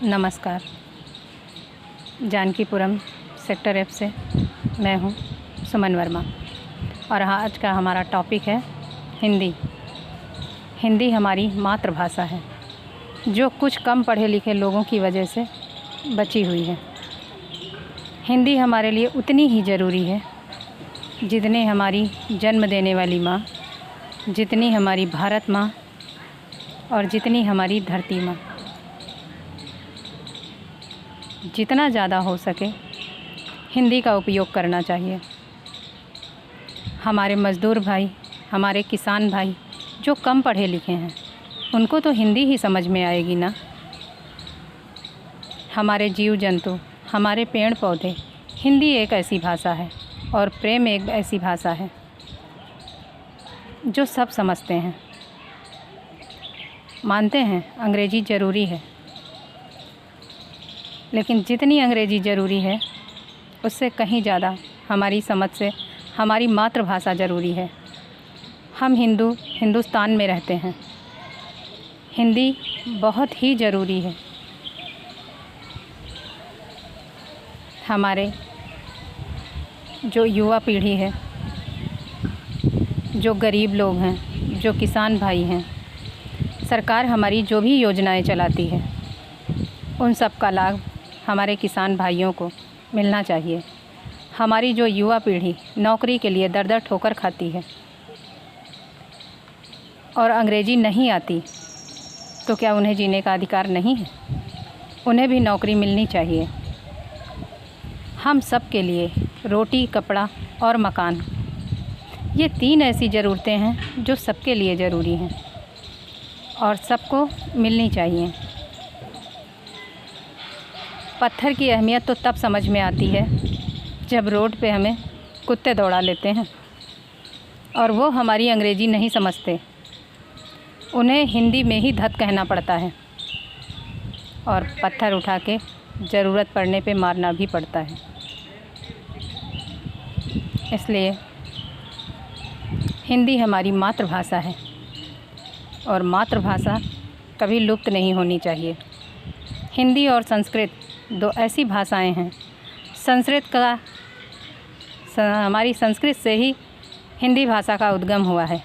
नमस्कार। Jankipuram sector F से मैं हूँ सुमन वर्मा और आज का हमारा टॉपिक है हिंदी। हिंदी हमारी मातृभाषा है जो कुछ कम पढ़े लिखे लोगों की वजह से बची हुई है। हिंदी हमारे लिए उतनी ही ज़रूरी है जितने हमारी जन्म देने वाली माँ, जितनी हमारी भारत माँ और जितनी हमारी धरती माँ। जितना ज़्यादा हो सके हिंदी का उपयोग करना चाहिए। हमारे मज़दूर भाई, हमारे किसान भाई जो कम पढ़े लिखे हैं उनको तो हिंदी ही समझ में आएगी ना। हमारे जीव जंतु, हमारे पेड़ पौधे, हिंदी एक ऐसी भाषा है और प्रेम एक ऐसी भाषा है जो सब समझते हैं। मानते हैं अंग्रेज़ी ज़रूरी है, लेकिन जितनी अंग्रेज़ी ज़रूरी है उससे कहीं ज़्यादा हमारी समझ से हमारी मातृभाषा ज़रूरी है। हम हिंदुस्तान में रहते हैं, हिंदी बहुत ही ज़रूरी है। हमारे जो युवा पीढ़ी है, जो गरीब लोग हैं, जो किसान भाई हैं, सरकार हमारी जो भी योजनाएं चलाती है उन सब का लाभ हमारे किसान भाइयों को मिलना चाहिए। हमारी जो युवा पीढ़ी नौकरी के लिए दर दर ठोकर खाती है और अंग्रेज़ी नहीं आती तो क्या उन्हें जीने का अधिकार नहीं है? उन्हें भी नौकरी मिलनी चाहिए। हम सब के लिए रोटी, कपड़ा और मकान, ये 3 ऐसी ज़रूरतें हैं जो सबके लिए ज़रूरी हैं और सबको मिलनी चाहिए। पत्थर की अहमियत तो तब समझ में आती है जब रोड पे हमें कुत्ते दौड़ा लेते हैं और वो हमारी अंग्रेज़ी नहीं समझते। उन्हें हिंदी में ही धत कहना पड़ता है और पत्थर उठा के ज़रूरत पड़ने पे मारना भी पड़ता है। इसलिए हिंदी हमारी मातृभाषा है और मातृभाषा कभी लुप्त नहीं होनी चाहिए। हिंदी और संस्कृत 2 ऐसी भाषाएं हैं। हमारी संस्कृत से ही हिंदी भाषा का उद्गम हुआ है।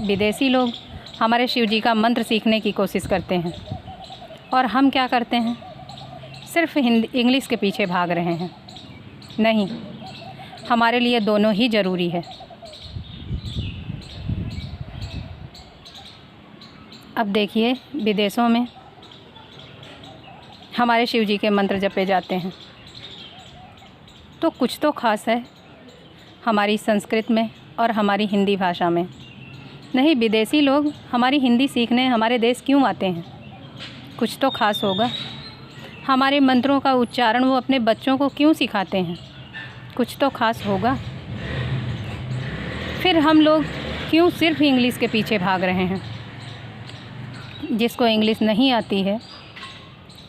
विदेशी लोग हमारे शिव जी का मंत्र सीखने की कोशिश करते हैं और हम क्या करते हैं? सिर्फ इंग्लिश के पीछे भाग रहे हैं। नहीं, हमारे लिए दोनों ही ज़रूरी है। अब देखिए, विदेशों में हमारे शिव जी के मंत्र जपे जाते हैं तो कुछ तो ख़ास है हमारी संस्कृत में और हमारी हिंदी भाषा में। नहीं, विदेशी लोग हमारी हिंदी सीखने हमारे देश क्यों आते हैं? कुछ तो ख़ास होगा। हमारे मंत्रों का उच्चारण वो अपने बच्चों को क्यों सिखाते हैं? कुछ तो ख़ास होगा। फिर हम लोग क्यों सिर्फ इंग्लिश के पीछे भाग रहे हैं? जिसको इंग्लिश नहीं आती है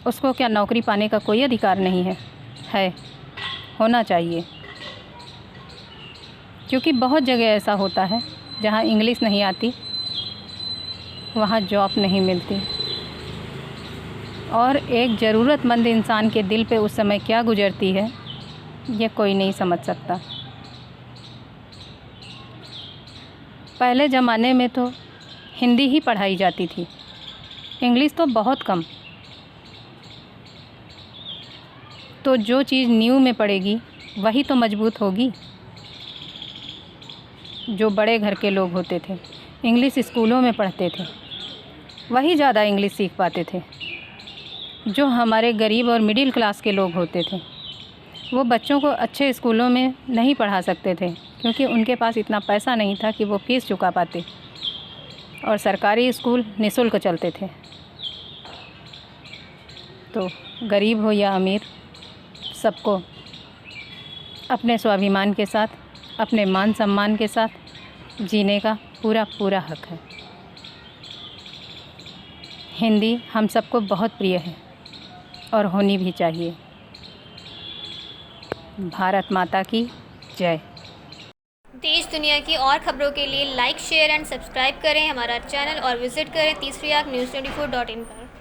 उसको क्या नौकरी पाने का कोई अधिकार नहीं है? होना चाहिए, क्योंकि बहुत जगह ऐसा होता है जहाँ इंग्लिश नहीं आती वहाँ जॉब नहीं मिलती और एक ज़रूरतमंद इंसान के दिल पे उस समय क्या गुजरती है ये कोई नहीं समझ सकता। पहले ज़माने में तो हिंदी ही पढ़ाई जाती थी, इंग्लिश तो बहुत कम। तो जो चीज़ नींव में पड़ेगी वही तो मजबूत होगी। जो बड़े घर के लोग होते थे, इंग्लिश स्कूलों में पढ़ते थे, वही ज़्यादा इंग्लिश सीख पाते थे। जो हमारे गरीब और मिडिल क्लास के लोग होते थे वो बच्चों को अच्छे स्कूलों में नहीं पढ़ा सकते थे क्योंकि उनके पास इतना पैसा नहीं था कि वो फ़ीस चुका पाते और सरकारी स्कूल निःशुल्क चलते थे। तो गरीब हो या अमीर, सबको अपने स्वाभिमान के साथ, अपने मान सम्मान के साथ जीने का पूरा हक है। हिंदी हम सबको बहुत प्रिय है और होनी भी चाहिए। भारत माता की जय। देश देश दुनिया की और ख़बरों के लिए लाइक शेयर एंड सब्सक्राइब करें हमारा चैनल और विज़िट करें तीसरी आँख News 24.in पर।